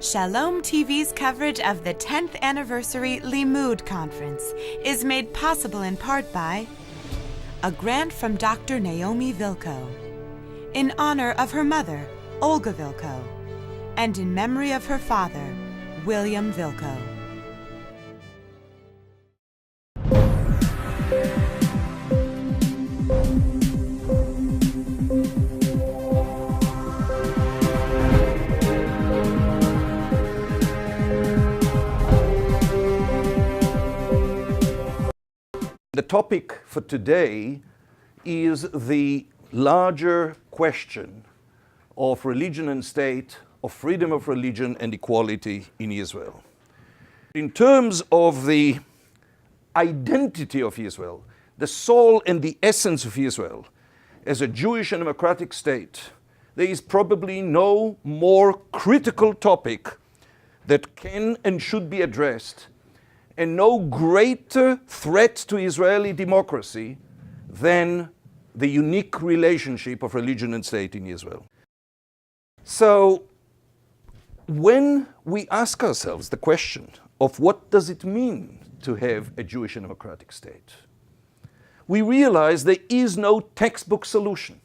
Shalom TV's coverage of the 10th anniversary Limmud conference is made possible in part by a grant from Dr. Naomi Vilko, in honor of her mother, Olga Vilko, and in memory of her father, William Vilko. The topic for today is the larger question of religion and state, of freedom of religion and equality in Israel. In terms of the identity of Israel, the soul and the essence of Israel as a Jewish and democratic state, there is probably no more critical topic that can and should be addressed, and no greater threat to Israeli democracy than the unique relationship of religion and state in Israel. So when we ask ourselves the question of what does it mean to have a Jewish and democratic state, we realize there is no textbook solution.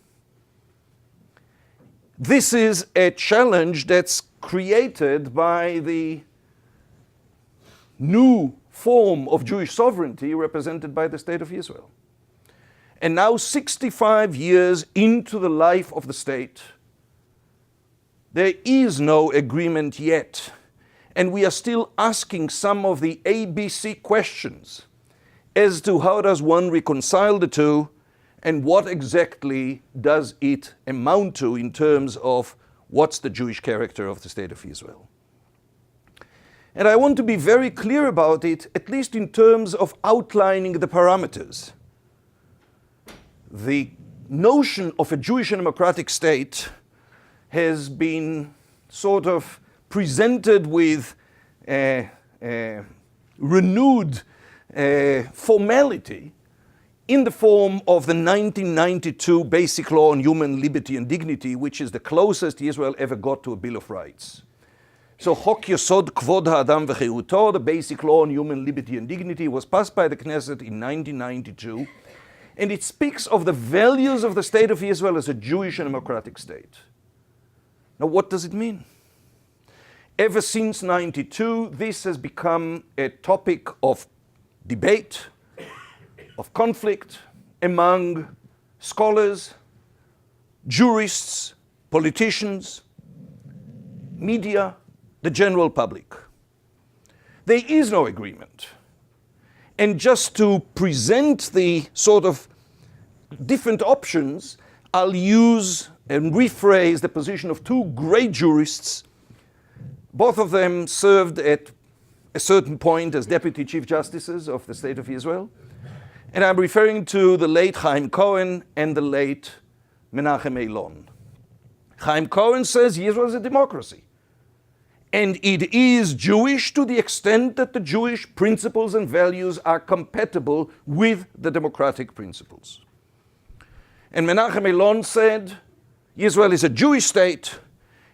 This is a challenge that's created by the new form of Jewish sovereignty represented by the State of Israel. And now, 65 years into the life of the state, there is no agreement yet. And we are still asking some of the ABC questions as to how does one reconcile the two and what exactly does it amount to in terms of what's the Jewish character of the State of Israel. And I want to be very clear about it, at least in terms of outlining the parameters. The notion of a Jewish and democratic state has been sort of presented with renewed formality in the form of the 1992 Basic Law on Human Liberty and Dignity, which is the closest Israel ever got to a Bill of Rights. So Chok Yesod Kvod Ha'adam V'Chiruto, the Basic Law on Human Liberty and Dignity, was passed by the Knesset in 1992, and it speaks of the values of the State of Israel as a Jewish and democratic state. Now, what does it mean? Ever since 92, this has become a topic of debate, of conflict among scholars, jurists, politicians, media, the general public. There is no agreement. And just to present the sort of different options, I'll use and rephrase the position of two great jurists. Both of them served at a certain point as Deputy Chief Justices of the State of Israel. And I'm referring to the late Chaim Cohen and the late Menachem Eilon. Chaim Cohen says Israel is a democracy. And it is Jewish to the extent that the Jewish principles and values are compatible with the democratic principles. And Menachem Eilon said, Israel is a Jewish state,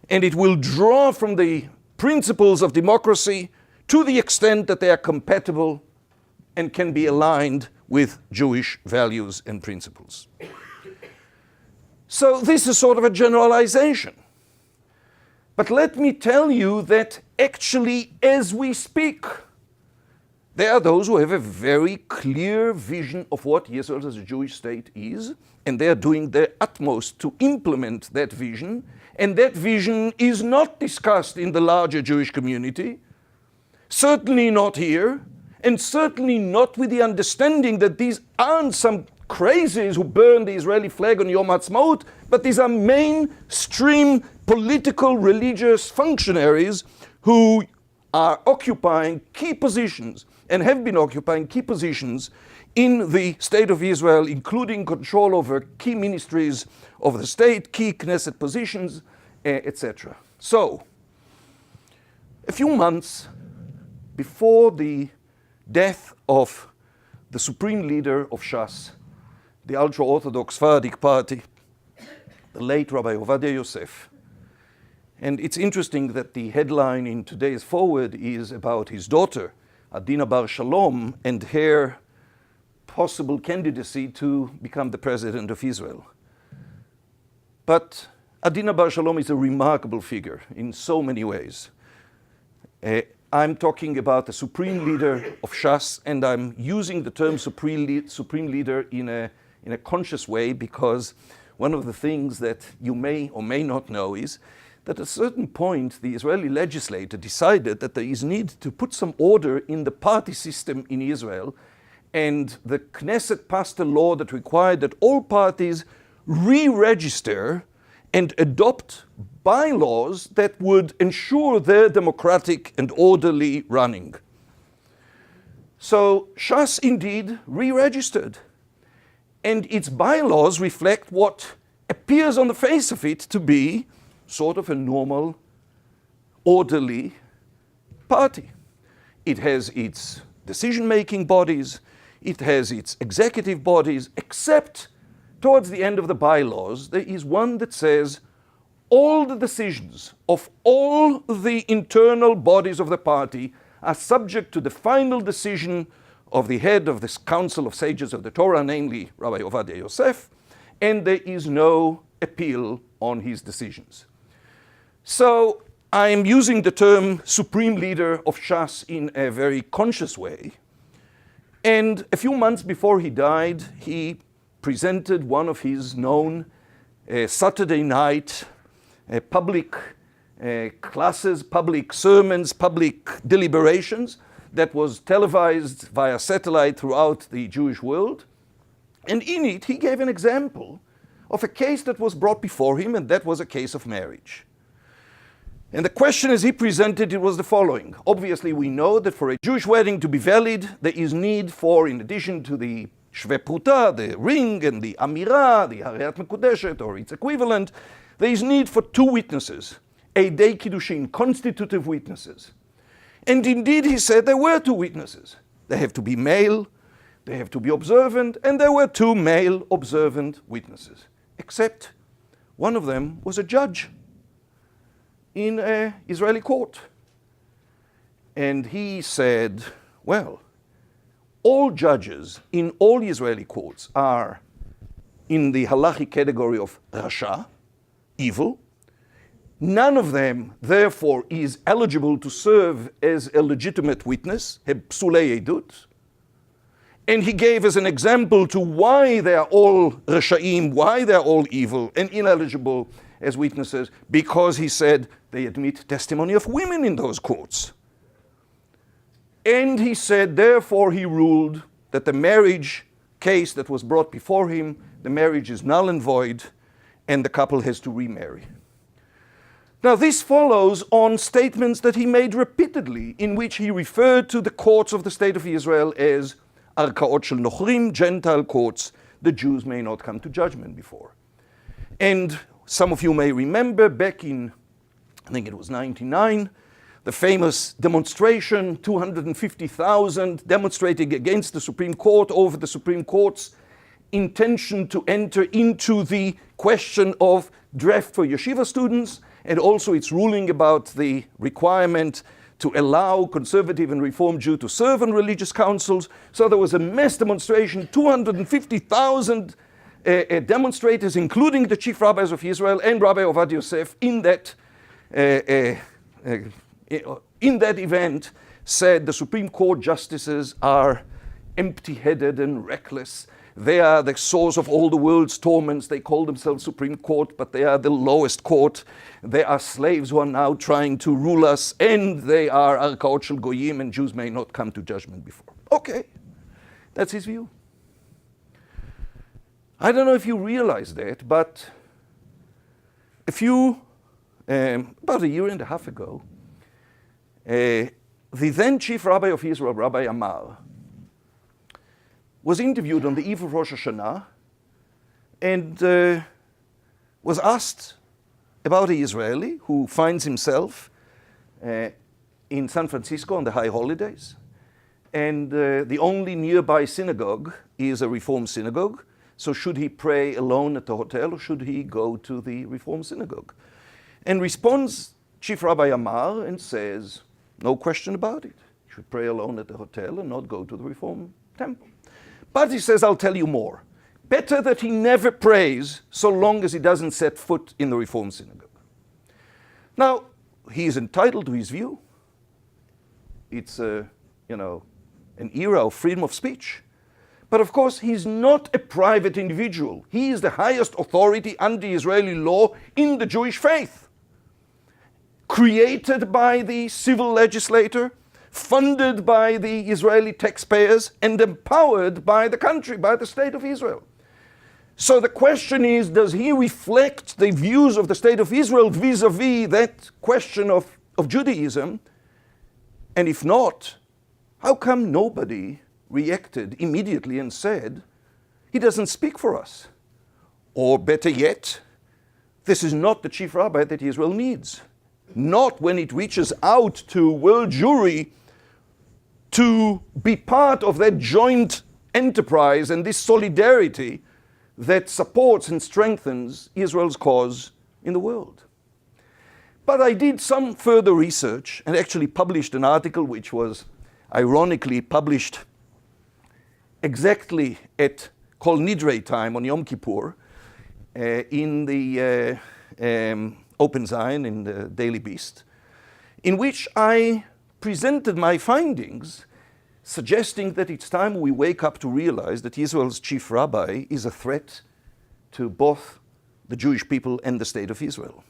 and it will draw from the principles of democracy to the extent that they are compatible and can be aligned with Jewish values and principles. So this is sort of a generalization. But let me tell you that actually, as we speak, there are those who have a very clear vision of what Israel as a Jewish state is, and they are doing their utmost to implement that vision, and that vision is not discussed in the larger Jewish community, certainly not here, and certainly not with the understanding that these aren't some crazies who burn the Israeli flag on Yom Ha'atzmaut, but these are mainstream political, religious functionaries who are occupying key positions and have been occupying key positions in the State of Israel, including control over key ministries of the state, key Knesset positions, etc. So, a few months before the death of the supreme leader of Shas, the ultra-Orthodox Sephardic party, the late Rabbi Ovadia Yosef, And it's interesting that the headline in today's forward is about his daughter, Adina Bar Shalom, and her possible candidacy to become the president of Israel. But Adina Bar Shalom is a remarkable figure in so many ways. I'm talking about the supreme leader of Shas, and I'm using the term supreme leader in a conscious way, because one of the things that you may or may not know is that at a certain point the Israeli legislature decided that there is need to put some order in the party system in Israel, and the Knesset passed a law that required that all parties re-register and adopt bylaws that would ensure their democratic and orderly running. So Shas indeed re-registered, and its bylaws reflect what appears on the face of it to be sort of a normal, orderly party. It has its decision-making bodies, it has its executive bodies, except towards the end of the bylaws, there is one that says all the decisions of all the internal bodies of the party are subject to the final decision of the head of this Council of Sages of the Torah, namely Rabbi Ovadia Yosef, and there is no appeal on his decisions. So I am using the term supreme leader of Shas in a very conscious way. And a few months before he died, he presented one of his known Saturday night public classes, public sermons, public deliberations that was televised via satellite throughout the Jewish world. And in it, he gave an example of a case that was brought before him, and that was a case of marriage. And the question as he presented it was the following. Obviously, we know that for a Jewish wedding to be valid, there is need for, in addition to the Shve Pruta, the ring, and the Amira, the Hareat Mekudeshet, or its equivalent, there is need for two witnesses, Eidei Kiddushin, constitutive witnesses. And indeed, he said there were two witnesses. They have to be male, they have to be observant, and there were two male observant witnesses. Except one of them was a judge in an Israeli court. And he said, well, all judges in all Israeli courts are in the halachic category of rasha, evil. None of them, therefore, is eligible to serve as a legitimate witness, psulei edut. And he gave as an example to why they are all rashaim, why they are all evil and ineligible as witnesses, because he said they admit testimony of women in those courts. And he said, therefore, he ruled that the marriage case that was brought before him, the marriage is null and void, and the couple has to remarry. Now, this follows on statements that he made repeatedly, in which he referred to the courts of the State of Israel as arkaot shel nochrim, Gentile courts, the Jews may not come to judgment before. And some of you may remember back in, I think it was 1999, the famous demonstration, 250,000 demonstrating against the Supreme Court over the Supreme Court's intention to enter into the question of draft for yeshiva students, and also its ruling about the requirement to allow conservative and reform Jews to serve on religious councils. So there was a mass demonstration, 250,000 demonstrators, including the chief rabbis of Israel and Rabbi Ovadia Yosef, in that event, said the Supreme Court justices are empty-headed and reckless. They are the source of all the world's torments. They call themselves Supreme Court, but they are the lowest court. They are slaves who are now trying to rule us, and they are arkaot shel goyim, and Jews may not come to judgment before. Okay, that's his view. I don't know if you realize that, but about a year and a half ago, the then chief rabbi of Israel, Rabbi Amar, was interviewed on the eve of Rosh Hashanah and was asked about an Israeli who finds himself in San Francisco on the high holidays, and the only nearby synagogue is a Reform synagogue. So should he pray alone at the hotel, or should he go to the Reform synagogue? And response Chief Rabbi Amar and says, no question about it. You should pray alone at the hotel and not go to the Reform temple. But he says, I'll tell you more. Better that he never prays so long as he doesn't set foot in the Reform synagogue. Now, he is entitled to his view. It's an era of freedom of speech. But of course, he's not a private individual. He is the highest authority under Israeli law in the Jewish faith. Created by the civil legislator, funded by the Israeli taxpayers, and empowered by the country, by the state of Israel. So the question is, does he reflect the views of the state of Israel vis-a-vis that question of Judaism? And if not, how come nobody reacted immediately and said, he doesn't speak for us? Or better yet, this is not the chief rabbi that Israel needs. Not when it reaches out to world Jewry to be part of that joint enterprise and this solidarity that supports and strengthens Israel's cause in the world. But I did some further research and actually published an article which was ironically published exactly at Kol Nidrei time on Yom Kippur in the Open Zion, in the Daily Beast, in which I presented my findings, suggesting that it's time we wake up to realize that Israel's chief rabbi is a threat to both the Jewish people and the state of Israel.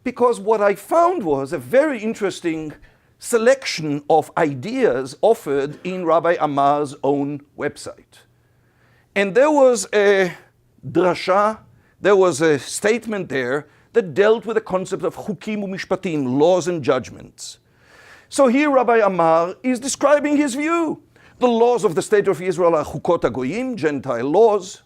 Because what I found was a very interesting selection of ideas offered in Rabbi Amar's own website. And there was a drasha, there was a statement there that dealt with the concept of chukim u'mishpatim, laws and judgments. So here Rabbi Amar is describing his view. The laws of the state of Israel are chukot hagoyim, Gentile laws.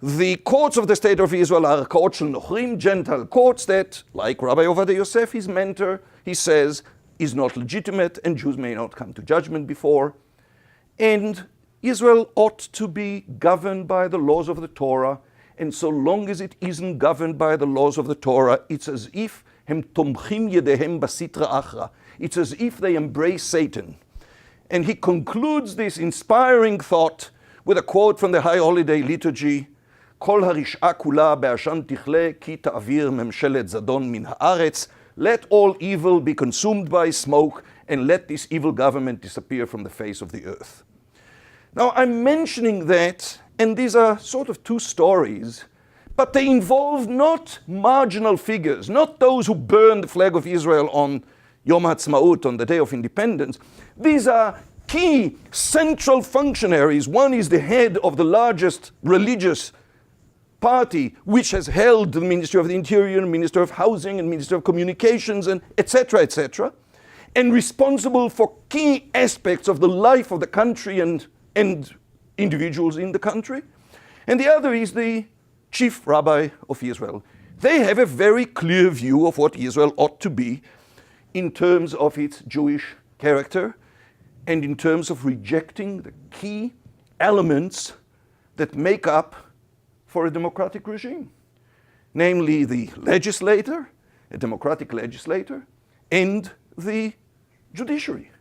The courts of the state of Israel are arkaot shel nochrim, Gentile courts that, like Rabbi Ovadia Yosef, his mentor, he says, is not legitimate and Jews may not come to judgment before. And Israel ought to be governed by the laws of the Torah, and so long as it isn't governed by the laws of the Torah, it's as if hem tomchim yedehem basitra achra. It's as if they embrace Satan. And he concludes this inspiring thought with a quote from the High Holiday Liturgy, Kol harish'a kula be'ashan tichle ki ta'avir memshelet zadon min ha'aretz. Let all evil be consumed by smoke, and let this evil government disappear from the face of the earth. Now, I'm mentioning that, and these are sort of two stories, but they involve not marginal figures, not those who burn the flag of Israel on Yom HaTzmaut, on the Day of Independence. These are key central functionaries. One is the head of the largest religious party, which has held the Ministry of the Interior, Minister of Housing, and Minister of Communications, and etc., and responsible for key aspects of the life of the country and individuals in the country. And the other is the chief rabbi of Israel. They have a very clear view of what Israel ought to be in terms of its Jewish character and in terms of rejecting the key elements that make up for a democratic regime, namely the legislator, a democratic legislator, and the judiciary.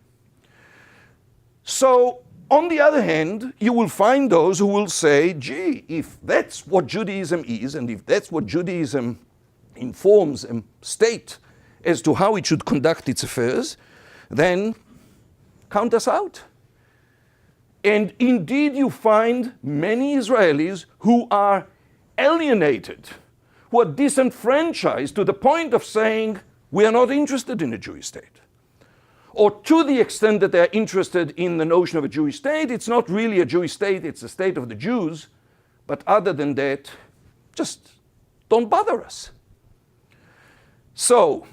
So, on the other hand, you will find those who will say, gee, if that's what Judaism is, and if that's what Judaism informs a state as to how it should conduct its affairs, then count us out. And indeed, you find many Israelis who are alienated, who are disenfranchised to the point of saying, we are not interested in a Jewish state. Or to the extent that they're interested in the notion of a Jewish state, it's not really a Jewish state, it's a state of the Jews. But other than that, just don't bother us. So,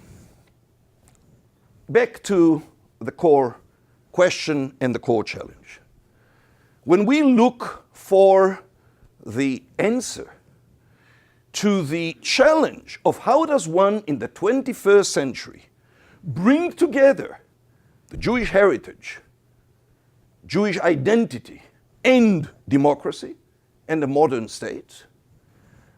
back to the core question and the core challenge. When we look for the answer to the challenge of how does one in the 21st century bring together the Jewish heritage, Jewish identity, and democracy, and the modern state,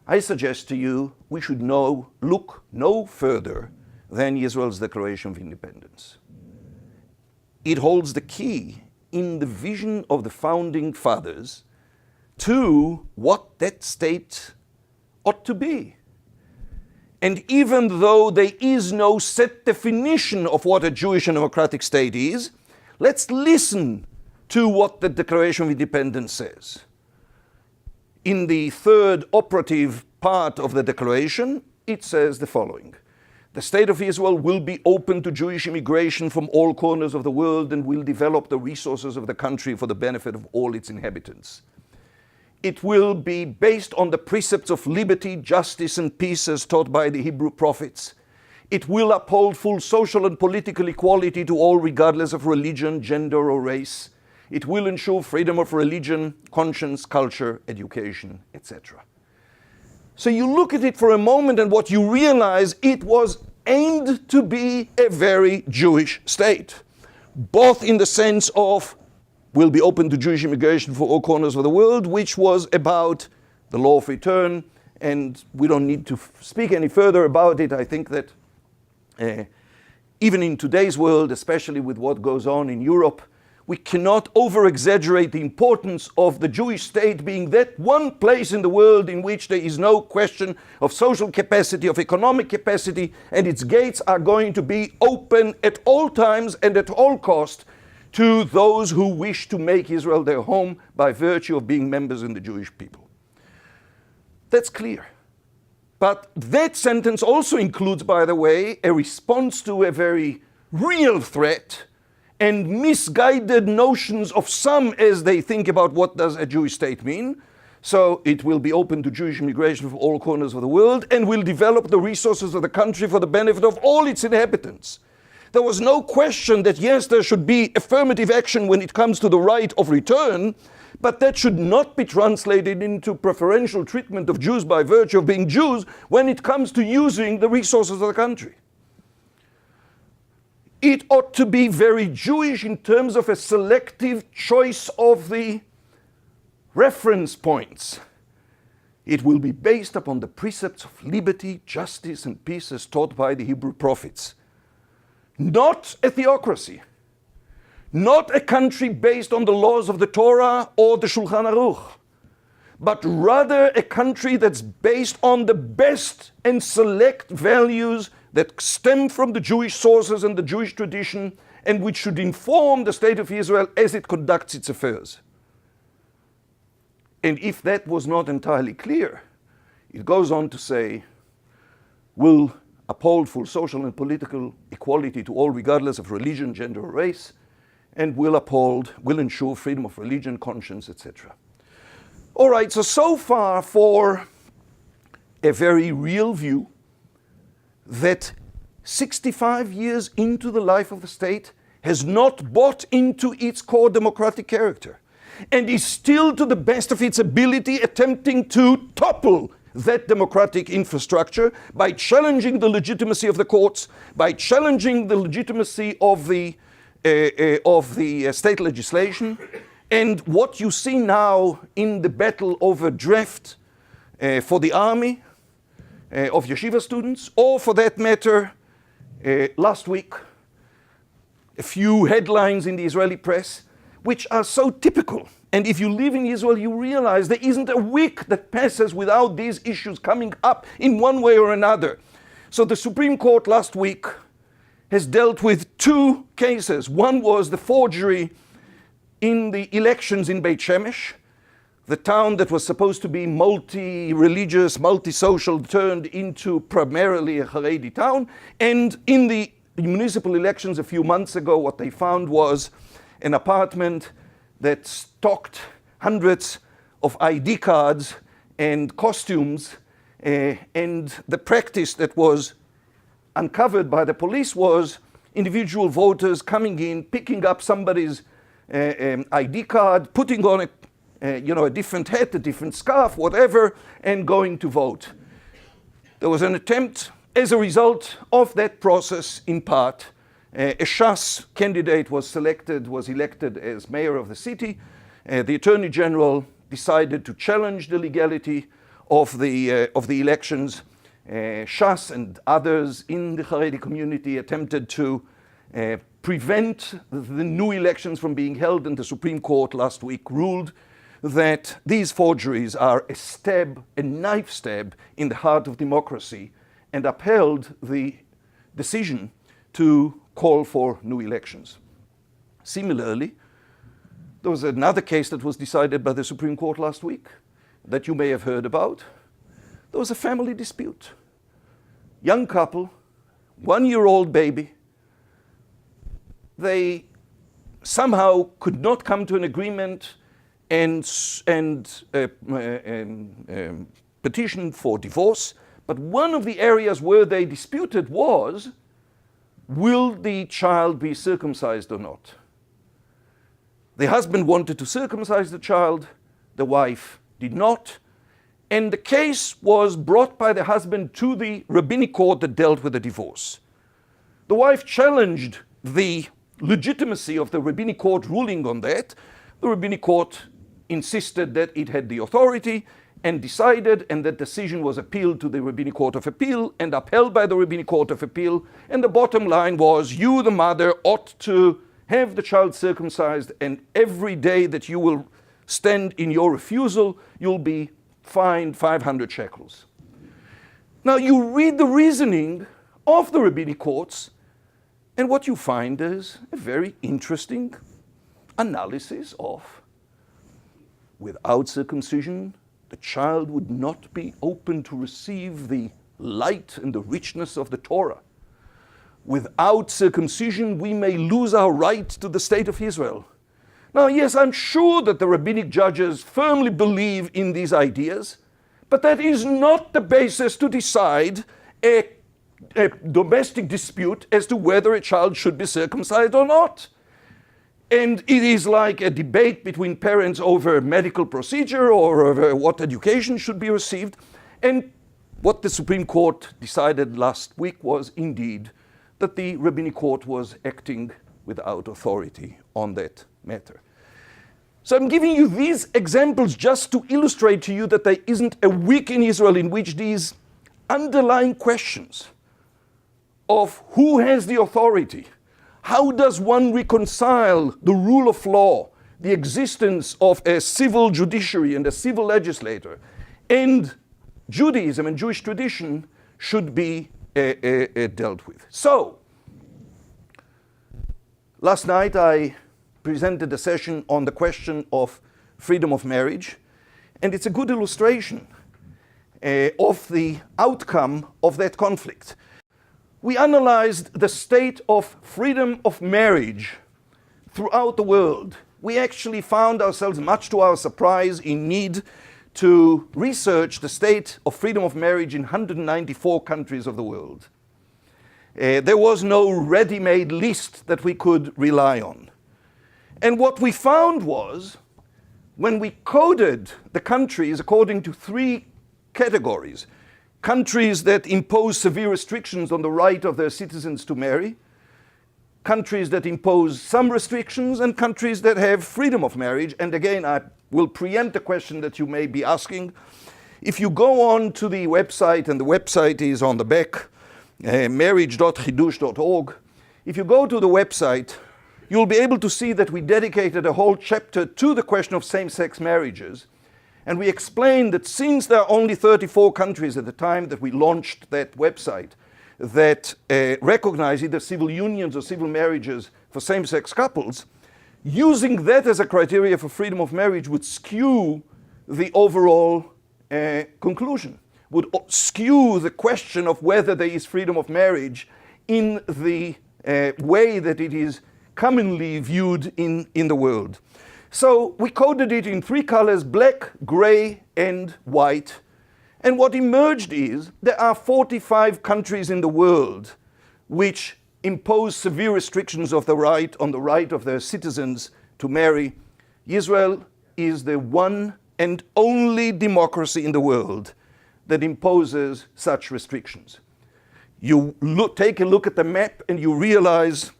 I suggest to you we should look no further than Israel's Declaration of Independence. It holds the key in the vision of the founding fathers to what that state ought to be. And even though there is no set definition of what a Jewish and democratic state is, let's listen to what the Declaration of Independence says. In the third operative part of the Declaration, it says the following: the State of Israel will be open to Jewish immigration from all corners of the world and will develop the resources of the country for the benefit of all its inhabitants. It will be based on the precepts of liberty, justice, and peace as taught by the Hebrew prophets. It will uphold full social and political equality to all regardless of religion, gender, or race. It will ensure freedom of religion, conscience, culture, education, etc. So you look at it for a moment and what you realize, it was aimed to be a very Jewish state, both in the sense of will be open to Jewish immigration for all corners of the world, which was about the law of return, and we don't need to speak any further about it. I think that even in today's world, especially with what goes on in Europe, we cannot over-exaggerate the importance of the Jewish state being that one place in the world in which there is no question of social capacity, of economic capacity, and its gates are going to be open at all times and at all cost to those who wish to make Israel their home by virtue of being members in the Jewish people. That's clear. But that sentence also includes, by the way, a response to a very real threat and misguided notions of some as they think about what does a Jewish state mean. So it will be open to Jewish immigration from all corners of the world and will develop the resources of the country for the benefit of all its inhabitants. There was no question that yes, there should be affirmative action when it comes to the right of return, but that should not be translated into preferential treatment of Jews by virtue of being Jews when it comes to using the resources of the country. It ought to be very Jewish in terms of a selective choice of the reference points. It will be based upon the precepts of liberty, justice, and peace as taught by the Hebrew prophets. Not a theocracy, not a country based on the laws of the Torah or the Shulchan Aruch, but rather a country that's based on the best and select values that stem from the Jewish sources and the Jewish tradition, and which should inform the State of Israel as it conducts its affairs. And if that was not entirely clear, it goes on to say, will uphold full social and political equality to all regardless of religion, gender, or race, and will ensure freedom of religion, conscience, etc. All right, so far for a very real view that 65 years into the life of the state has not bought into its core democratic character and is still, to the best of its ability, attempting to topple that democratic infrastructure by challenging the legitimacy of the courts, by challenging the legitimacy of the state legislation. And what you see now in the battle over draft for the army of yeshiva students, or for that matter, last week, a few headlines in the Israeli press, which are so typical. And if you live in Israel, you realize there isn't a week that passes without these issues coming up in one way or another. So the Supreme Court last week has dealt with two cases. One was the forgery in the elections in Beit Shemesh, the town that was supposed to be multi-religious, multi-social, turned into primarily a Haredi town. And in the municipal elections a few months ago, what they found was an apartment that stocked hundreds of ID cards and costumes, and the practice that was uncovered by the police was individual voters coming in, picking up somebody's ID card, putting on a different hat, a different scarf, whatever, and going to vote. There was an attempt, as a result of that process, in part, a Shas candidate was elected as mayor of the city. The Attorney General decided to challenge the legality of the elections. Shas and others in the Haredi community attempted to prevent the new elections from being held, and the Supreme Court last week ruled that these forgeries are a knife stab in the heart of democracy, and upheld the decision to call for new elections. Similarly, there was another case that was decided by the Supreme Court last week that you may have heard about. There was a family dispute. Young couple, 1-year-old baby. They somehow could not come to an agreement and petition for divorce. But one of the areas where they disputed was, will the child be circumcised or not? The husband wanted to circumcise the child, the wife did not, and the case was brought by the husband to the rabbinic court that dealt with the divorce. The wife challenged the legitimacy of the rabbinic court ruling on that. The rabbinic court insisted that it had the authority and decided, and that decision was appealed to the Rabbinic Court of Appeal and upheld by the Rabbinic Court of Appeal. And the bottom line was, you, the mother, ought to have the child circumcised, and every day that you will stand in your refusal, you'll be fined 500 shekels. Now you read the reasoning of the rabbinic courts, and what you find is a very interesting analysis of, without circumcision, the child would not be open to receive the light and the richness of the Torah. Without circumcision, we may lose our right to the state of Israel. Now, yes, I'm sure that the rabbinic judges firmly believe in these ideas, but that is not the basis to decide a domestic dispute as to whether a child should be circumcised or not. And it is like a debate between parents over medical procedure or over what education should be received. And what the Supreme Court decided last week was indeed that the rabbinic court was acting without authority on that matter. So I'm giving you these examples just to illustrate to you that there isn't a week in Israel in which these underlying questions of who has the authority, how does one reconcile the rule of law, the existence of a civil judiciary and a civil legislator, and Judaism and Jewish tradition should be dealt with? So, last night I presented a session on the question of freedom of marriage, and it's a good illustration of the outcome of that conflict. We analyzed the state of freedom of marriage throughout the world. We actually found ourselves, much to our surprise, in need to research the state of freedom of marriage in 194 countries of the world. There was no ready-made list that we could rely on. And what we found was, when we coded the countries according to 3 categories, countries that impose severe restrictions on the right of their citizens to marry, countries that impose some restrictions, and countries that have freedom of marriage. And again, I will preempt a question that you may be asking. If you go on to the website, and the website is on the back, marriage.chidush.org, if you go to the website, you'll be able to see that we dedicated a whole chapter to the question of same-sex marriages. And we explained that since there are only 34 countries at the time that we launched that website that recognize either civil unions or civil marriages for same-sex couples, using that as a criteria for freedom of marriage would skew the overall conclusion, would skew the question of whether there is freedom of marriage in the way that it is commonly viewed in the world. So we coded it in 3 colors: black, gray, and white. And what emerged is there are 45 countries in the world which impose severe restrictions on the right of their citizens to marry. Israel is the one and only democracy in the world that imposes such restrictions. You take a look at the map and you realize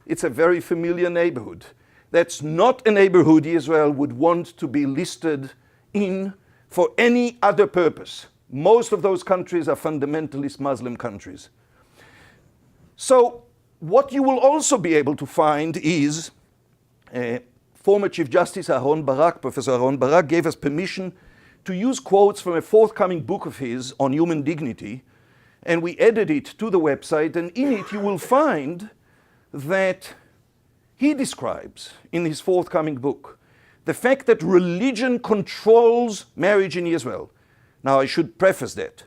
it's a very familiar neighborhood. That's not a neighborhood Israel would want to be listed in for any other purpose, most of those countries are fundamentalist Muslim countries. So what you will also be able to find is former Chief Justice Aharon Barak, Professor Aharon Barak, gave us permission to use quotes from a forthcoming book of his on human dignity, and we added it to the website, and in it you will find that he describes, in his forthcoming book, the fact that religion controls marriage in Israel. Now, I should preface that.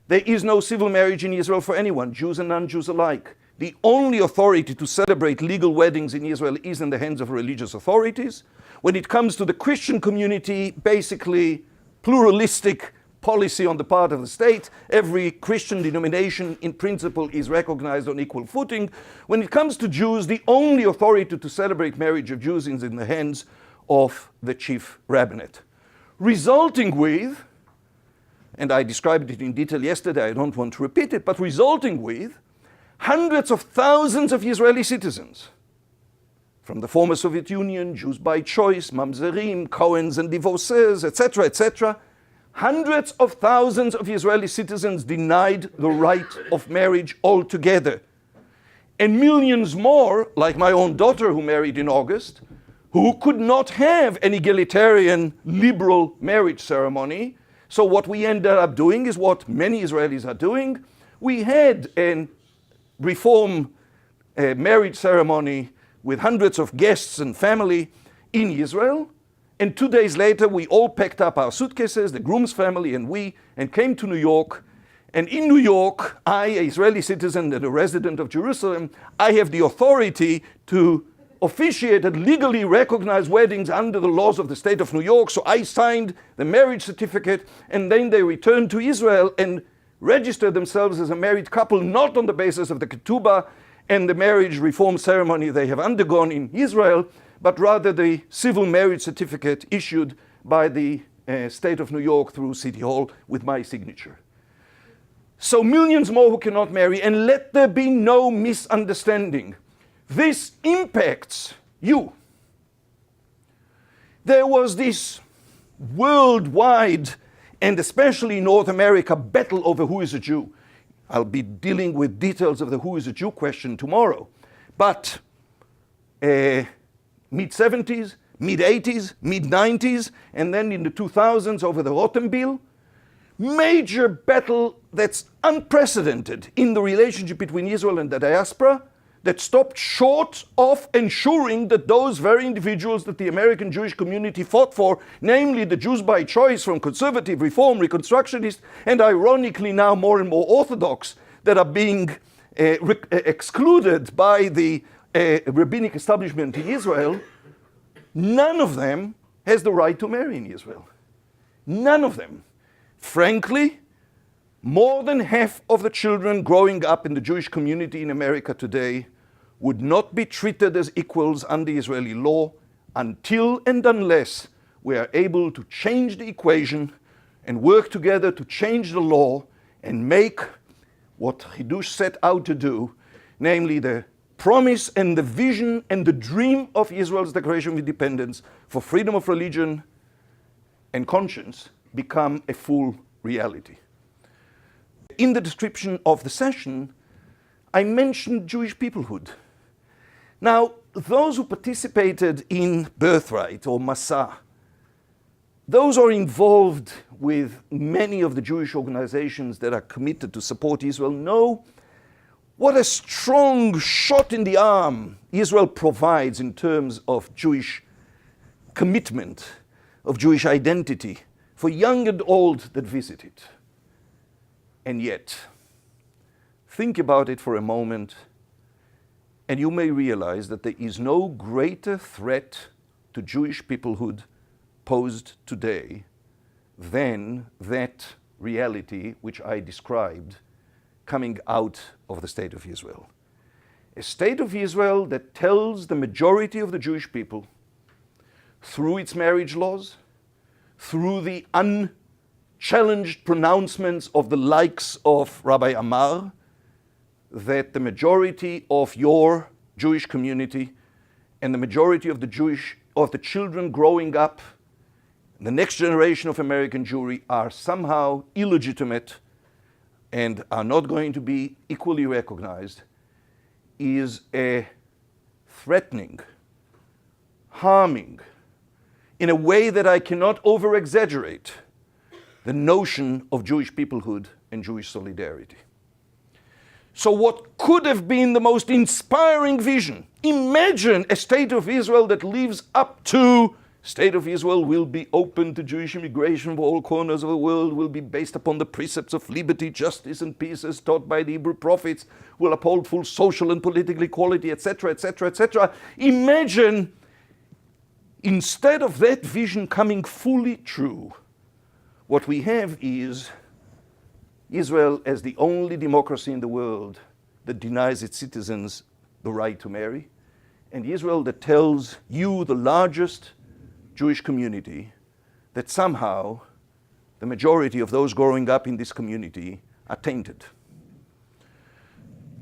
There is no civil marriage in Israel for anyone, Jews and non-Jews alike. The only authority to celebrate legal weddings in Israel is in the hands of religious authorities. When it comes to the Christian community, basically pluralistic policy on the part of the state. Every Christian denomination in principle is recognized on equal footing. When it comes to Jews, the only authority to celebrate marriage of Jews is in the hands of the chief rabbinate. Resulting with, and I described it in detail yesterday, I don't want to repeat it, but resulting with hundreds of thousands of Israeli citizens from the former Soviet Union, Jews by choice, mamzerim, Cohens and divorcees, etc., etc., hundreds of thousands of Israeli citizens denied the right of marriage altogether. And millions more, like my own daughter who married in August, who could not have an egalitarian liberal marriage ceremony. So what we ended up doing is what many Israelis are doing. We had a reform marriage ceremony with hundreds of guests and family in Israel. And 2 days later, we all packed up our suitcases, the groom's family and we, and came to New York. And in New York, I, an Israeli citizen and a resident of Jerusalem, I have the authority to officiate and legally recognize weddings under the laws of the state of New York. So I signed the marriage certificate, and then they returned to Israel and registered themselves as a married couple, not on the basis of the ketubah and the marriage reform ceremony they have undergone in Israel, but rather the civil marriage certificate issued by the state of New York through City Hall with my signature. So millions more who cannot marry, and let there be no misunderstanding. This impacts you. There was this worldwide, and especially in North America, battle over who is a Jew. I'll be dealing with details of the who is a Jew question tomorrow. But mid-70s, mid-80s, mid-90s, and then in the 2000s over the Rotem Bill, major battle that's unprecedented in the relationship between Israel and the diaspora, that stopped short of ensuring that those very individuals that the American Jewish community fought for, namely the Jews by choice from conservative, reform, reconstructionist, and ironically now more and more Orthodox, that are being excluded by the rabbinic establishment in Israel, none of them has the right to marry in Israel. None of them. Frankly, more than half of the children growing up in the Jewish community in America today would not be treated as equals under Israeli law until and unless we are able to change the equation and work together to change the law and make what Chidush set out to do, namely the promise and the vision and the dream of Israel's Declaration of Independence for freedom of religion and conscience, become a full reality. In the description of the session, I mentioned Jewish peoplehood. Now, those who participated in Birthright or Masa, those who are involved with many of the Jewish organizations that are committed to support Israel know what a strong shot in the arm Israel provides in terms of Jewish commitment, of Jewish identity, for young and old that visit it. And yet, think about it for a moment, and you may realize that there is no greater threat to Jewish peoplehood posed today than that reality which I described coming out of the State of Israel. A State of Israel that tells the majority of the Jewish people, through its marriage laws, through the unchallenged pronouncements of the likes of Rabbi Amar, that the majority of your Jewish community and the majority of the children growing up, the next generation of American Jewry are somehow illegitimate and are not going to be equally recognized is a threatening, harming, in a way that I cannot over-exaggerate, the notion of Jewish peoplehood and Jewish solidarity. So what could have been the most inspiring vision? Imagine a state of Israel that lives up to State of Israel will be open to Jewish immigration from all corners of the world, will be based upon the precepts of liberty, justice, and peace as taught by the Hebrew prophets, will uphold full social and political equality, etc., etc., etc. Imagine, instead of that vision coming fully true, what we have is Israel as the only democracy in the world that denies its citizens the right to marry, and Israel that tells you, the largest Jewish community, that somehow the majority of those growing up in this community are tainted.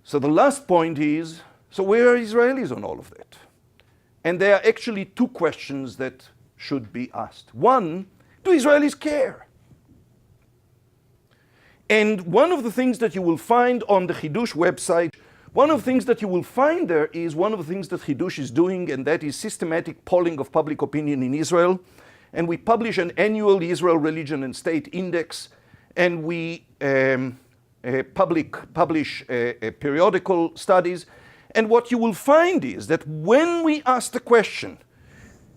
So the last point is, so where are Israelis on all of that? And there are actually two questions that should be asked. One, do Israelis care? And one of the things that you will find on the Chidush website, one of the things that you will find there is one of the things that Chidush is doing, and that is systematic polling of public opinion in Israel. And we publish an annual Israel Religion and State Index, and we publish periodical studies. And what you will find is that when we ask the question,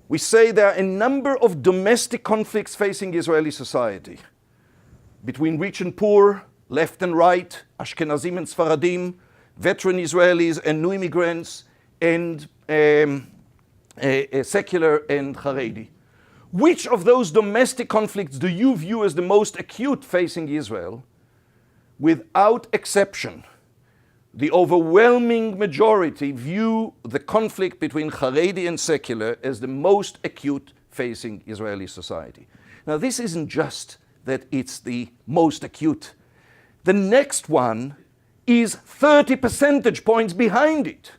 we say there are a number of domestic conflicts facing Israeli society, between rich and poor, left and right, Ashkenazim and Sfaradim, veteran Israelis and new immigrants, and secular and Haredi. Which of those domestic conflicts do you view as the most acute facing Israel? Without exception, the overwhelming majority view the conflict between Haredi and secular as the most acute facing Israeli society. Now, this isn't just that it's the most acute. The next one is 30 percentage points behind it.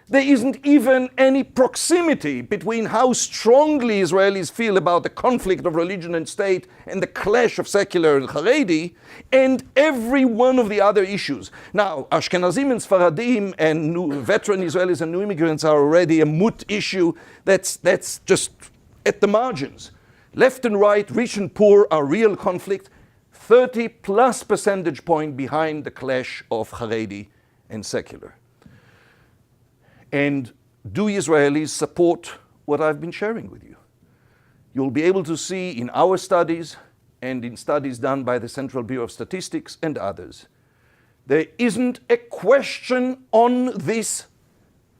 There isn't even any proximity between how strongly Israelis feel about the conflict of religion and state and the clash of secular and Haredi and every one of the other issues. Now, Ashkenazim and Sfaradim and veteran Israelis and new immigrants are already a moot issue. That's just at the margins. Left and right, rich and poor are real conflict. 30 plus percentage point behind the clash of Haredi and secular. And do Israelis support what I've been sharing with you? You'll be able to see in our studies and in studies done by the Central Bureau of Statistics and others, there isn't a question on this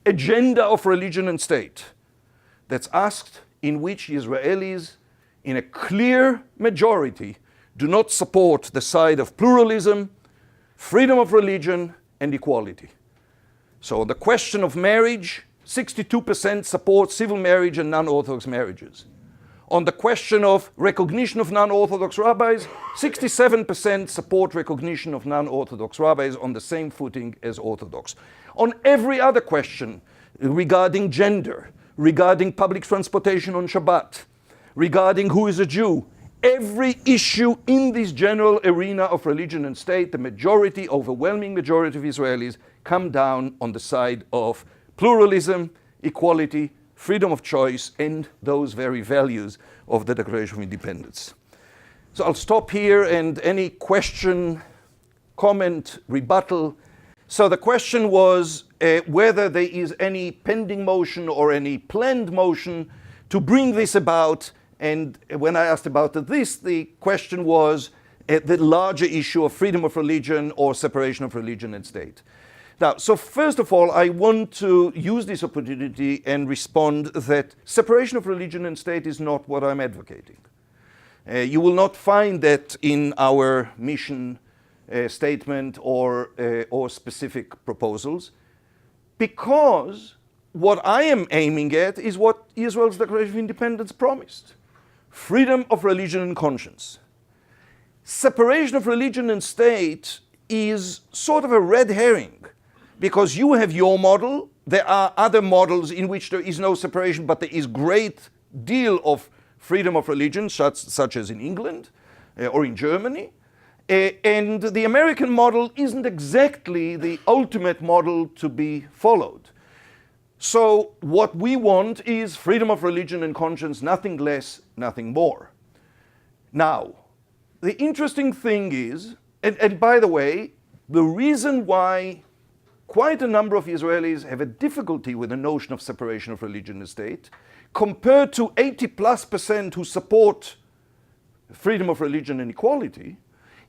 agenda of religion and state that's asked in which Israelis, in a clear majority, do not support the side of pluralism, freedom of religion, and equality. So on the question of marriage, 62% support civil marriage and non-Orthodox marriages. On the question of recognition of non-Orthodox rabbis, 67% support recognition of non-Orthodox rabbis on the same footing as Orthodox. On every other question regarding gender, regarding public transportation on Shabbat, regarding who is a Jew, every issue in this general arena of religion and state, the majority, overwhelming majority of Israelis come down on the side of pluralism, equality, freedom of choice, and those very values of the Declaration of Independence. So I'll stop here, and any question, comment, rebuttal. So the question was whether there is any pending motion or any planned motion to bring this about. And when I asked about this, the question was the larger issue of freedom of religion or separation of religion and state. Now, so first of all, I want to use this opportunity and respond that separation of religion and state is not what I'm advocating. You will not find that in our mission statement or specific proposals, because what I am aiming at is what Israel's Declaration of Independence promised. Freedom of religion and conscience. Separation of religion and state is sort of a red herring, because you have your model, there are other models in which there is no separation, but there is great deal of freedom of religion, such as in England or in Germany. And the American model isn't exactly the ultimate model to be followed. So what we want is freedom of religion and conscience, nothing less, nothing more. Now, the interesting thing is, and by the way, the reason why quite a number of Israelis have a difficulty with the notion of separation of religion and state, compared to 80+% who support freedom of religion and equality,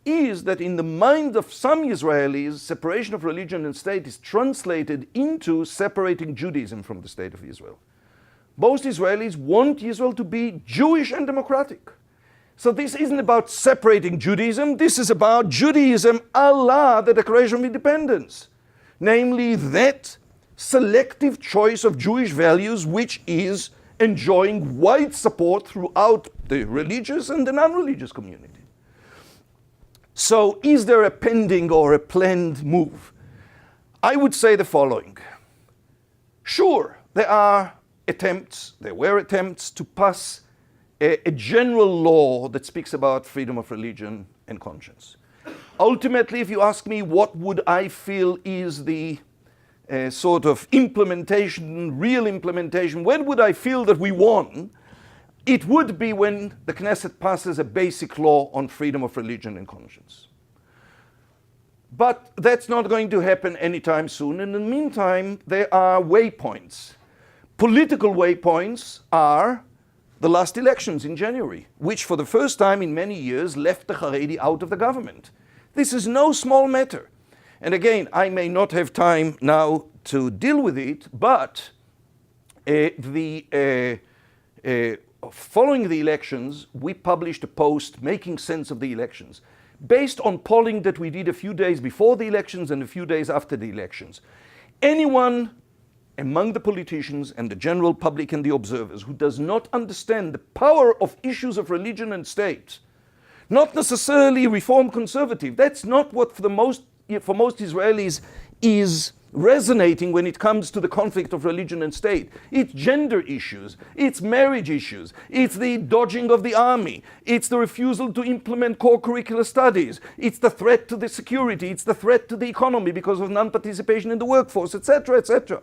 is that in the mind of some Israelis, separation of religion and state is translated into separating Judaism from the state of Israel. Most Israelis want Israel to be Jewish and democratic. So this isn't about separating Judaism, this is about Judaism a la the Declaration of Independence. Namely, that selective choice of Jewish values which is enjoying wide support throughout the religious and the non-religious community. So is there a pending or a planned move? I would say the following. Sure, there were attempts to pass a general law that speaks about freedom of religion and conscience. Ultimately, if you ask me what would I feel is the sort of implementation, real implementation, when would I feel that we won? It would be when the Knesset passes a basic law on freedom of religion and conscience. But that's not going to happen anytime soon. In the meantime, there are waypoints. Political waypoints are the last elections in January, which for the first time in many years left the Haredi out of the government. This is no small matter. And again, I may not have time now to deal with it, but following the elections, we published a post making sense of the elections, based on polling that we did a few days before the elections and a few days after the elections. Anyone among the politicians and the general public and the observers who does not understand the power of issues of religion and state, not necessarily reform conservative, that's not what for most Israelis is resonating when it comes to the conflict of religion and state. It's gender issues, it's marriage issues, it's the dodging of the army, it's the refusal to implement core curricular studies, it's the threat to the security, it's the threat to the economy because of non-participation in the workforce, etc., etc.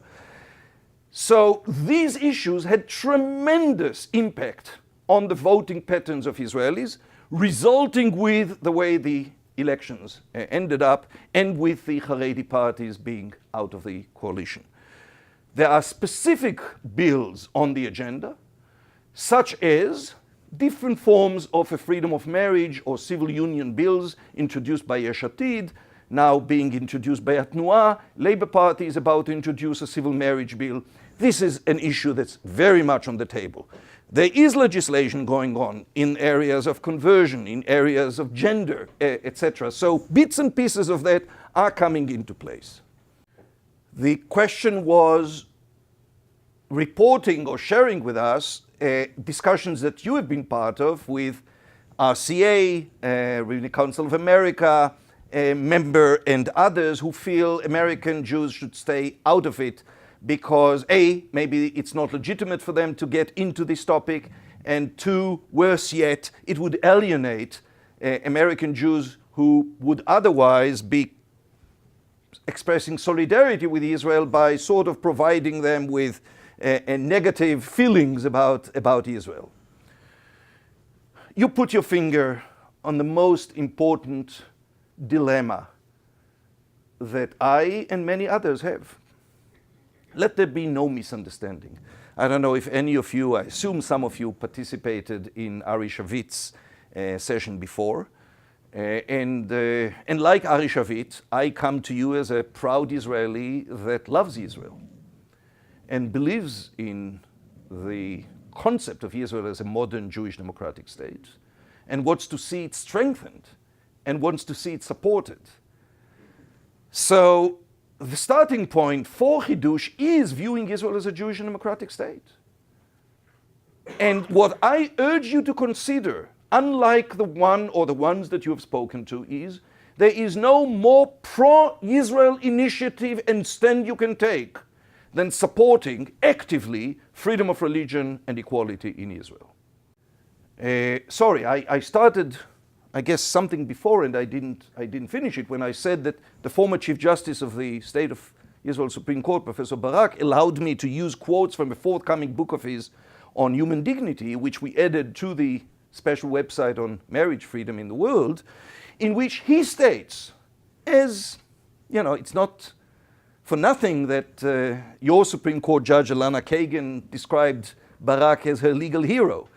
So these issues had tremendous impact on the voting patterns of Israelis, resulting with the way the elections ended up and with the Haredi parties being out of the coalition. There are specific bills on the agenda, such as different forms of a freedom of marriage or civil union bills introduced by Yesh Atid, now being introduced by Atnuah. Labour Party is about to introduce a civil marriage bill. This is an issue that's very much on the table. There is legislation going on in areas of conversion, in areas of gender, etc. So bits and pieces of that are coming into place. The question was reporting or sharing with us discussions that you have been part of with RCA, Rabbinic Council of America, member and others who feel American Jews should stay out of it because A, maybe it's not legitimate for them to get into this topic, and two, worse yet, it would alienate American Jews who would otherwise be expressing solidarity with Israel by sort of providing them with negative feelings about Israel. You put your finger on the most important dilemma that I and many others have. Let there be no misunderstanding. I don't know if any of you, I assume some of you participated in Ari Shavit's session before. And like Ari Shavit, I come to you as a proud Israeli that loves Israel and believes in the concept of Israel as a modern Jewish democratic state and wants to see it strengthened and wants to see it supported. So the starting point for Chidush is viewing Israel as a Jewish and democratic state. And what I urge you to consider, unlike the one or the ones that you have spoken to, is there is no more pro-Israel initiative and stand you can take than supporting actively freedom of religion and equality in Israel. Sorry, I started, I guess, something before, and I didn't finish it when I said that the former Chief Justice of the State of Israel Supreme Court, Professor Barak, allowed me to use quotes from a forthcoming book of his on human dignity, which we added to the special website on marriage freedom in the world, in which he states, as, you know, it's not for nothing that your Supreme Court Judge Alana Kagan described Barak as her legal hero.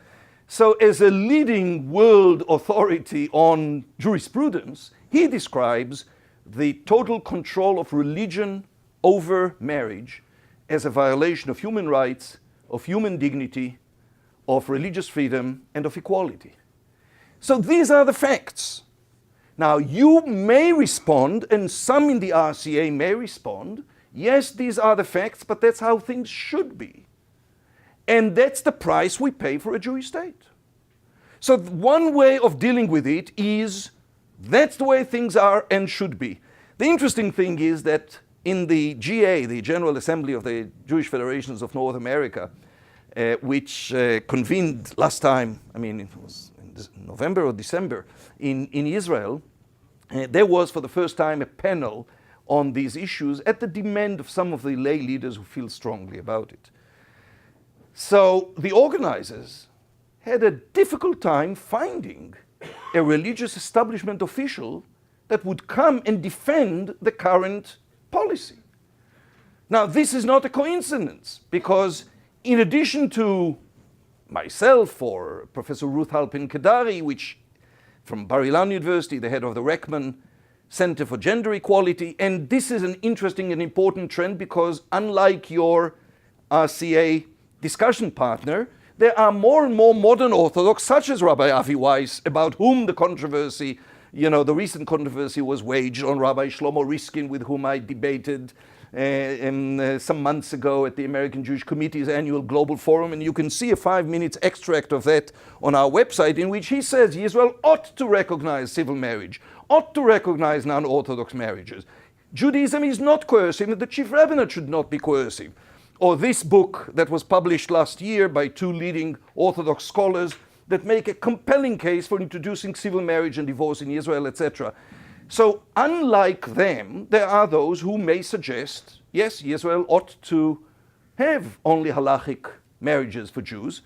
So as a leading world authority on jurisprudence, he describes the total control of religion over marriage as a violation of human rights, of human dignity, of religious freedom, and of equality. So these are the facts. Now, you may respond, and some in the RCA may respond, yes, these are the facts, but that's how things should be. And that's the price we pay for a Jewish state. So one way of dealing with it is, that's the way things are and should be. The interesting thing is that in the GA, the General Assembly of the Jewish Federations of North America, which convened last time, I mean, it was in November or December, in Israel, there was for the first time a panel on these issues at the demand of some of the lay leaders who feel strongly about it. So the organizers had a difficult time finding a religious establishment official that would come and defend the current policy. Now, this is not a coincidence, because in addition to myself or Professor Ruth Halpin Kedari, which from Bar Ilan University, the head of the Reckman Center for Gender Equality, and this is an interesting and important trend because unlike your RCA discussion partner, there are more and more modern Orthodox, such as Rabbi Avi Weiss, about whom the controversy, you know, the recent controversy was waged on Rabbi Shlomo Riskin, with whom I debated some months ago at the American Jewish Committee's annual Global Forum, and you can see a 5-minute extract of that on our website, in which he says Israel ought to recognize civil marriage, ought to recognize non-Orthodox marriages. Judaism is not coercive, and the chief rabbinate should not be coercive. Or this book that was published last year by 2 leading Orthodox scholars that make a compelling case for introducing civil marriage and divorce in Israel, etc. So unlike them, there are those who may suggest, yes, Israel ought to have only halachic marriages for Jews,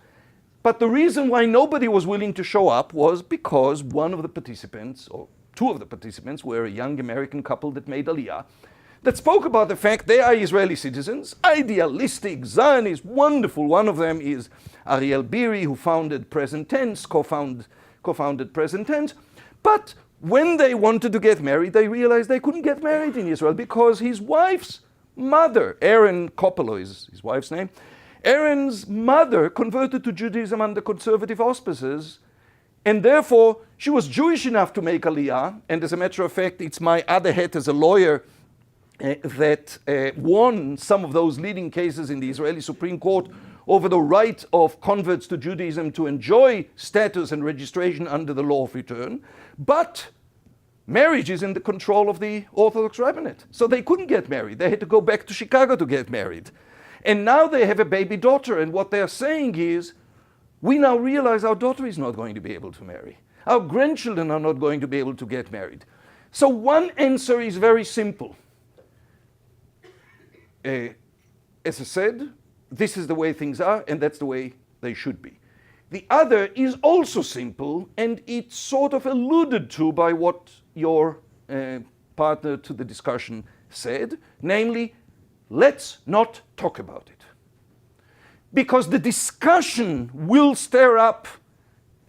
but the reason why nobody was willing to show up was because one of the participants, or 2 of the participants, were a young American couple that made Aliyah, that spoke about the fact they are Israeli citizens, idealistic, Zionist, wonderful. One of them is Ariel Biri, who founded Present Tense, co-founded Present Tense, but when they wanted to get married, they realized they couldn't get married in Israel because his wife's mother, Aaron Koppelo is his wife's name, Aaron's mother converted to Judaism under conservative auspices, and therefore she was Jewish enough to make Aliyah, and as a matter of fact, it's my other hat as a lawyer that won some of those leading cases in the Israeli Supreme Court over the right of converts to Judaism to enjoy status and registration under the law of return. But marriage is in the control of the Orthodox rabbinate. So they couldn't get married. They had to go back to Chicago to get married. And now they have a baby daughter, and what they're saying is, we now realize our daughter is not going to be able to marry. Our grandchildren are not going to be able to get married. So one answer is very simple. As I said, this is the way things are, and that's the way they should be. The other is also simple, and it's sort of alluded to by what your partner to the discussion said, namely, let's not talk about it. Because the discussion will stir up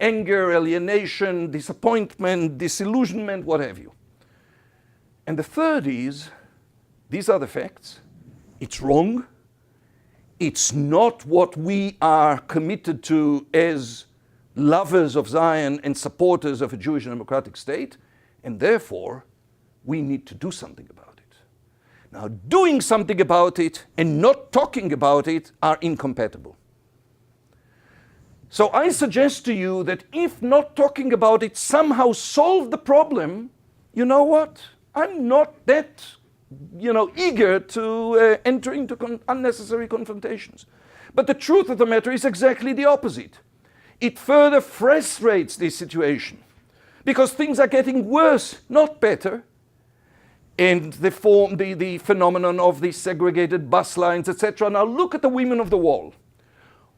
anger, alienation, disappointment, disillusionment, what have you. And the third is, these are the facts. It's wrong. It's not what we are committed to as lovers of Zion and supporters of a Jewish and democratic state, and therefore we need to do something about it. Now, doing something about it and not talking about it are incompatible. So I suggest to you that if not talking about it somehow solved the problem, you know what? I'm not that eager to enter into unnecessary confrontations. But the truth of the matter is exactly the opposite. it further frustrates this situation because things are getting worse, not better. And the phenomenon of the segregated bus lines, etc. Now look at the women of the wall.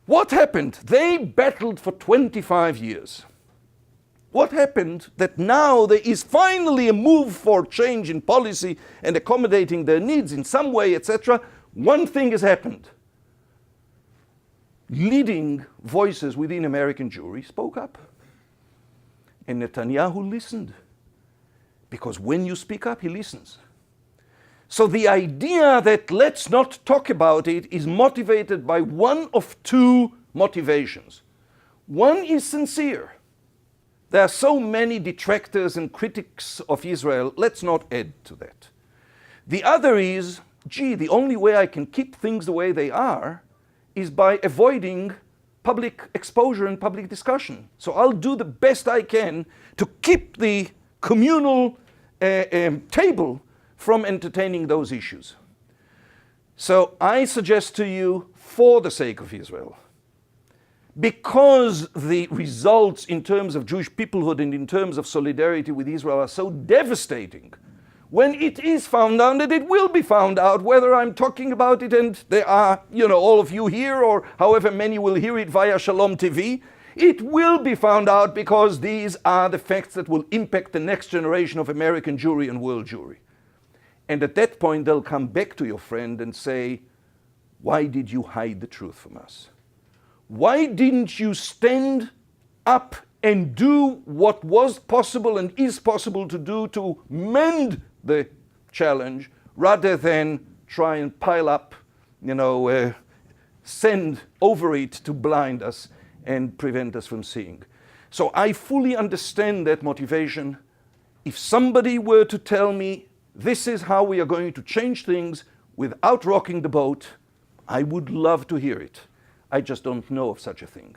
What happened? They battled for 25 years. What happened that now there is finally a move for change in policy and accommodating their needs in some way, etc. One thing has happened. Leading voices within American Jewry spoke up. And Netanyahu listened. Because when you speak up, he listens. So the idea that let's not talk about it is motivated by one of two motivations. One is sincere. There are so many detractors and critics of Israel, let's not add to that. The other is, the only way I can keep things the way they are is by avoiding public exposure and public discussion. So I'll do the best I can to keep the communal table from entertaining those issues. So I suggest to you, for the sake of Israel, because the results in terms of Jewish peoplehood and in terms of solidarity with Israel are so devastating, when it is found out, and it will be found out, whether I'm talking about it and there are, all of you here, or however many will hear it via Shalom TV, it will be found out because these are the facts that will impact the next generation of American Jewry and world Jewry. And at that point, they'll come back to your friend and say, why did you hide the truth from us? Why didn't you stand up and do what was possible and is possible to do to mend the challenge, rather than try and pile up, send over it to blind us and prevent us from seeing? So I fully understand that motivation. If somebody were to tell me, this is how we are going to change things without rocking the boat, I would love to hear it. I just don't know of such a thing.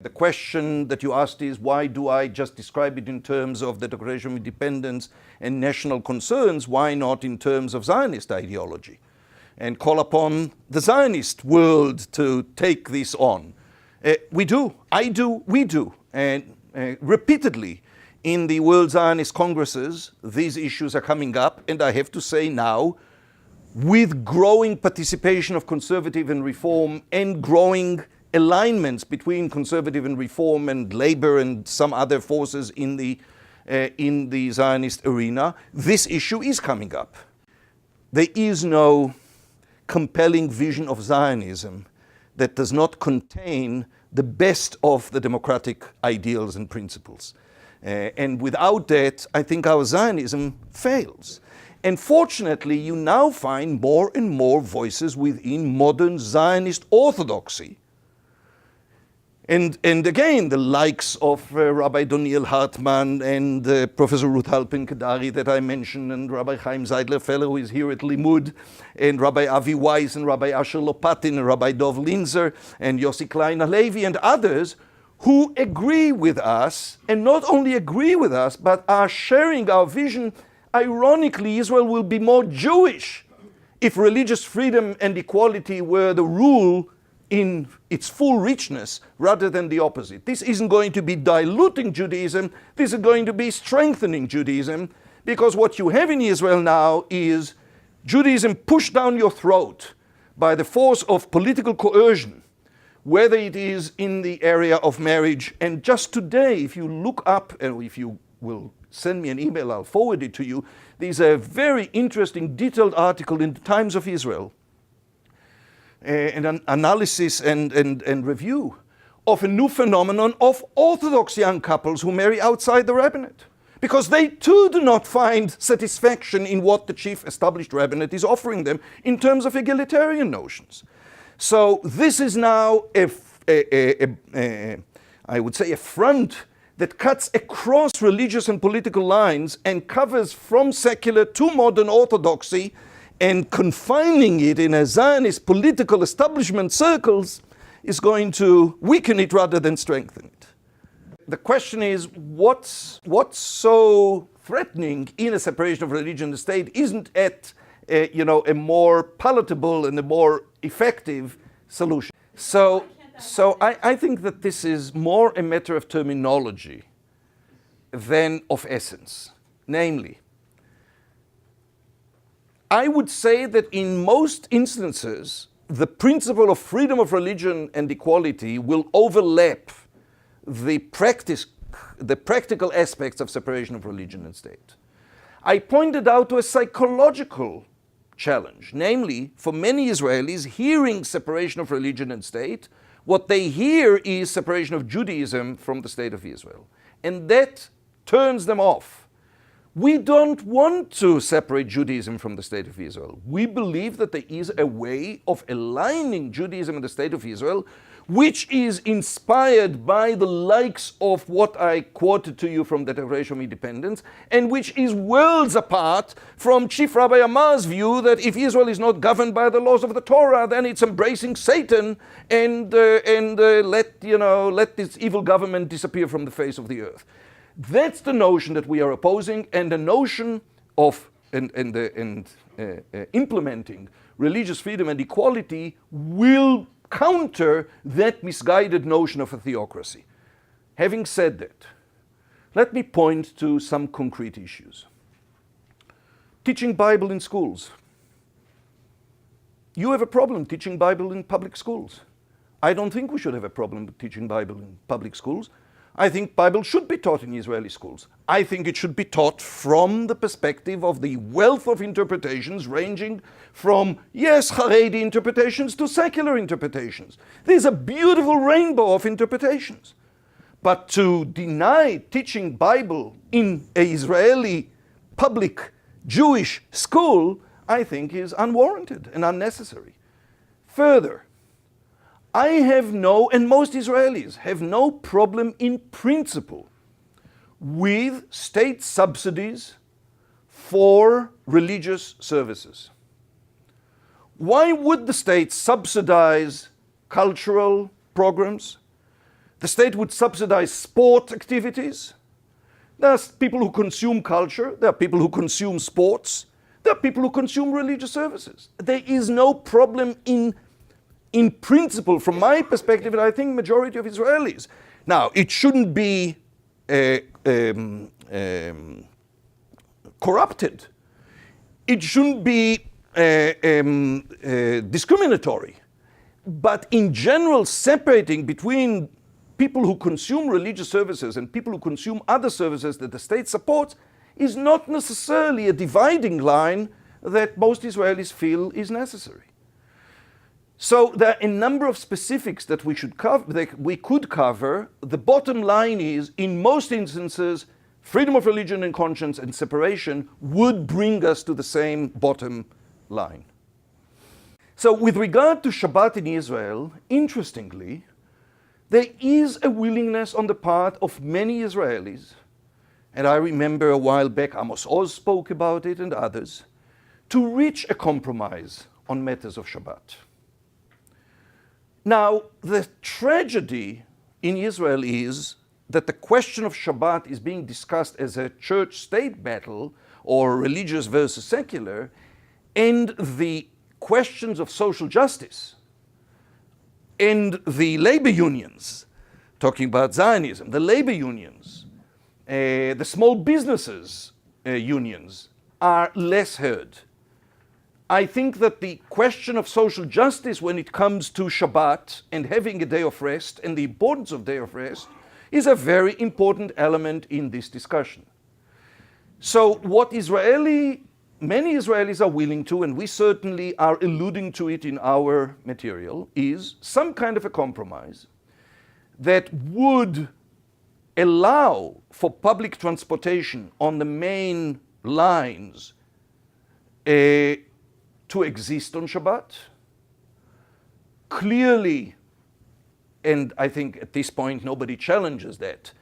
The question that you asked is, why do I just describe it in terms of the Declaration of Independence and national concerns? Why not in terms of Zionist ideology? And call upon the Zionist world to take this on. We do, I do, we do. And repeatedly in the World Zionist Congresses, these issues are coming up. And I have to say now, with growing participation of conservative and reform and growing alignments between conservative and reform and labor and some other forces in the Zionist arena, this issue is coming up. There is no compelling vision of Zionism that does not contain the best of the democratic ideals and principles. And without that, I think our Zionism fails. And fortunately, you now find more and more voices within modern Zionist orthodoxy. And again, the likes of Rabbi Doniel Hartman and Professor Ruth Halpern-Kedari that I mentioned, and Rabbi Chaim Zeidler-Feller, who is here at Limmud, and Rabbi Avi Weiss, and Rabbi Asher Lopatin, and Rabbi Dov Linzer, and Yossi Klein Halevi, and others who agree with us, and not only agree with us, but are sharing our vision. Ironically, Israel will be more Jewish if religious freedom and equality were the rule in its full richness rather than the opposite. This isn't going to be diluting Judaism, this is going to be strengthening Judaism, because what you have in Israel now is Judaism pushed down your throat by the force of political coercion, whether it is in the area of marriage. And just today, if you look up, and if you will send me an email, I'll forward it to you, there's a very interesting detailed article in the Times of Israel, an analysis and review of a new phenomenon of Orthodox young couples who marry outside the rabbinate, because they too do not find satisfaction in what the chief established rabbinate is offering them in terms of egalitarian notions. So this is now I would say a front that cuts across religious and political lines and covers from secular to modern orthodoxy, and confining it in a Zionist political establishment circles is going to weaken it rather than strengthen it. The question is, what's so threatening in a separation of religion and state isn't at a more palatable and a more effective solution. So So I think that this is more a matter of terminology than of essence. Namely, I would say that in most instances, the principle of freedom of religion and equality will overlap the practical aspects of separation of religion and state. I pointed out to a psychological challenge, namely, for many Israelis, hearing separation of religion and state, what they hear is separation of Judaism from the state of Israel. And that turns them off. We don't want to separate Judaism from the state of Israel. We believe that there is a way of aligning Judaism and the state of Israel, which is inspired by the likes of what I quoted to you from the Declaration of Independence, and which is worlds apart from Chief Rabbi Ammar's view that if Israel is not governed by the laws of the Torah, then it's embracing Satan and let this evil government disappear from the face of the earth. That's the notion that we are opposing, and the notion of implementing religious freedom and equality will counter that misguided notion of a theocracy. Having said that, let me point to some concrete issues. Teaching Bible in schools. You have a problem teaching Bible in public schools. I don't think we should have a problem with teaching Bible in public schools. I think Bible should be taught in Israeli schools. I think it should be taught from the perspective of the wealth of interpretations ranging from, yes, Haredi interpretations to secular interpretations. There's a beautiful rainbow of interpretations. But to deny teaching Bible in an Israeli public Jewish school, I think is unwarranted and unnecessary. Further, I have no, and most Israelis have no problem in principle with state subsidies for religious services. Why would the state subsidize cultural programs? The state would subsidize sport activities. There are people who consume culture, there are people who consume sports, there are people who consume religious services. There is no problem in principle, from my perspective, and I think majority of Israelis. Now, it shouldn't be corrupted. It shouldn't be discriminatory. But in general, separating between people who consume religious services and people who consume other services that the state supports is not necessarily a dividing line that most Israelis feel is necessary. So there are a number of specifics that we could cover. The bottom line is, in most instances, freedom of religion and conscience and separation would bring us to the same bottom line. So with regard to Shabbat in Israel, interestingly, there is a willingness on the part of many Israelis, and I remember a while back Amos Oz spoke about it and others, to reach a compromise on matters of Shabbat. Now, the tragedy in Israel is that the question of Shabbat is being discussed as a church-state battle or religious versus secular, and the questions of social justice and the labor unions, talking about Zionism, the labor unions, the small businesses unions are less heard. I think that the question of social justice when it comes to Shabbat and having a day of rest and the importance of day of rest is a very important element in this discussion. So what many Israelis are willing to, and we certainly are alluding to it in our material, is some kind of a compromise that would allow for public transportation on the main lines to exist on Shabbat. Clearly, and I think at this point nobody challenges that,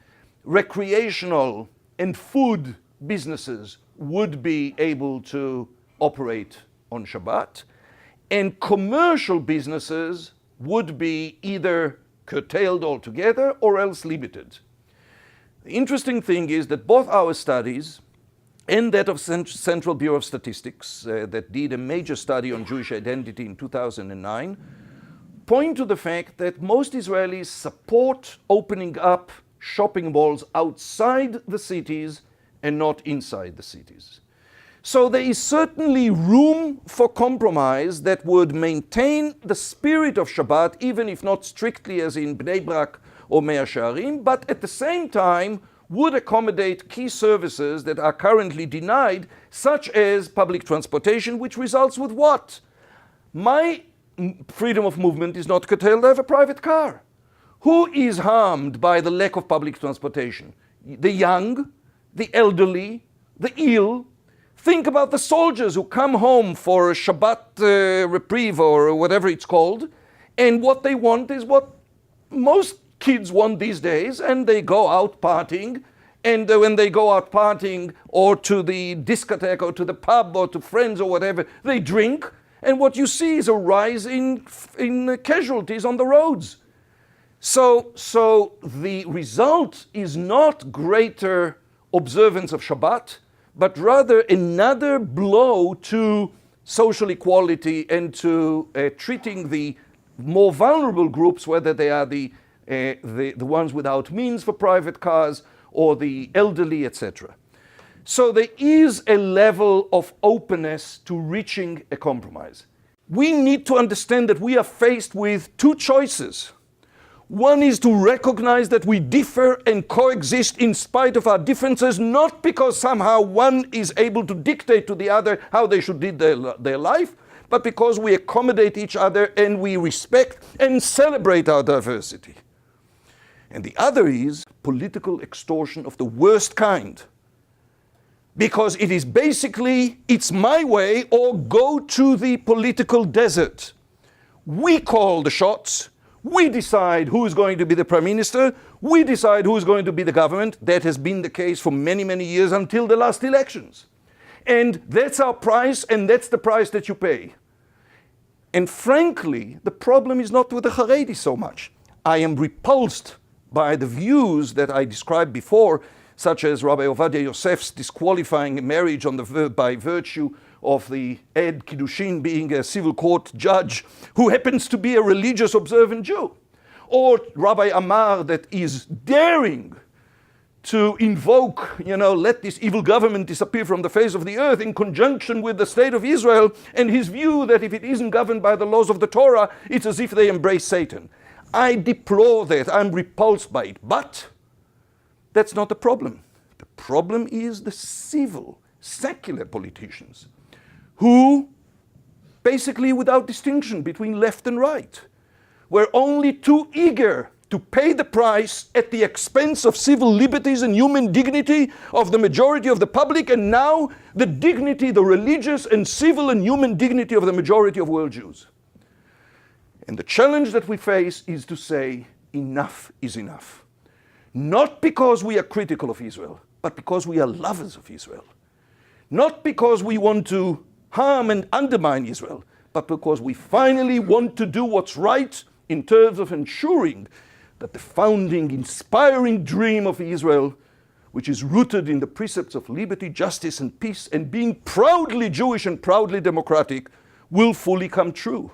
recreational and food businesses would be able to operate on Shabbat, and commercial businesses would be either curtailed altogether or else limited. The interesting thing is that both our studies and that of Central Bureau of Statistics that did a major study on Jewish identity in 2009 point to the fact that most Israelis support opening up shopping malls outside the cities and not inside the cities. So there is certainly room for compromise that would maintain the spirit of Shabbat, even if not strictly as in Bnei Brak or Mea Shearim, but at the same time would accommodate key services that are currently denied, such as public transportation, which results with what? My freedom of movement is not curtailed. I have a private car. Who is harmed by the lack of public transportation? The young, the elderly, the ill. Think about the soldiers who come home for a Shabbat reprieve or whatever it's called, and what they want is what most kids want these days, and they go out partying, and when they go out partying or to the discotheque or to the pub or to friends or whatever, they drink, and what you see is a rise in casualties on the roads. So the result is not greater observance of Shabbat, but rather another blow to social equality and to treating the more vulnerable groups, whether they are the ones without means for private cars or the elderly, etc. So there is a level of openness to reaching a compromise. We need to understand that we are faced with two choices. One is to recognize that we differ and coexist in spite of our differences, not because somehow one is able to dictate to the other how they should lead their life, but because we accommodate each other and we respect and celebrate our diversity. And the other is political extortion of the worst kind. Because it is basically, it's my way or go to the political desert. We call the shots. We decide who is going to be the prime minister. We decide who is going to be the government. That has been the case for many, many years until the last elections. And that's our price, and that's the price that you pay. And frankly, the problem is not with the Haredi so much. I am repulsed by the views that I described before, such as Rabbi Ovadia Yosef's disqualifying marriage by virtue of the Ed Kiddushin being a civil court judge who happens to be a religious observant Jew. Or Rabbi Amar that is daring to invoke, let this evil government disappear from the face of the earth in conjunction with the state of Israel, and his view that if it isn't governed by the laws of the Torah, it's as if they embrace Satan. I deplore that. I'm repulsed by it. But that's not the problem. The problem is the civil, secular politicians who, basically without distinction between left and right, were only too eager to pay the price at the expense of civil liberties and human dignity of the majority of the public, and now the dignity, the religious and civil and human dignity of the majority of world Jews. And the challenge that we face is to say, enough is enough. Not because we are critical of Israel, but because we are lovers of Israel. Not because we want to harm and undermine Israel, but because we finally want to do what's right in terms of ensuring that the founding, inspiring dream of Israel, which is rooted in the precepts of liberty, justice, and peace, and being proudly Jewish and proudly democratic, will fully come true.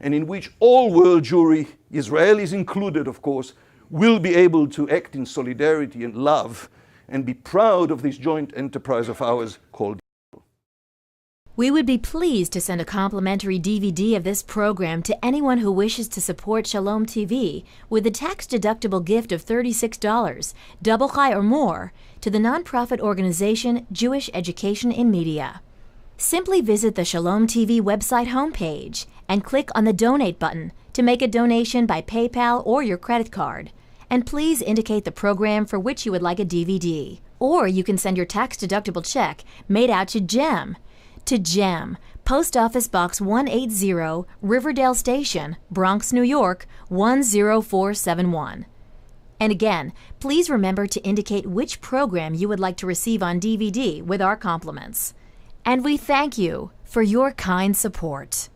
And in which all world Jewry, Israelis included, of course, will be able to act in solidarity and love and be proud of this joint enterprise of ours called Israel. We would be pleased to send a complimentary DVD of this program to anyone who wishes to support Shalom TV with a tax-deductible gift of $36, double chai or more, to the nonprofit organization Jewish Education in Media. Simply visit the Shalom TV website homepage and click on the Donate button to make a donation by PayPal or your credit card. And please indicate the program for which you would like a DVD. Or you can send your tax-deductible check made out to GEM. To GEM, Post Office Box 180, Riverdale Station, Bronx, New York, 10471. And again, please remember to indicate which program you would like to receive on DVD with our compliments. And we thank you for your kind support.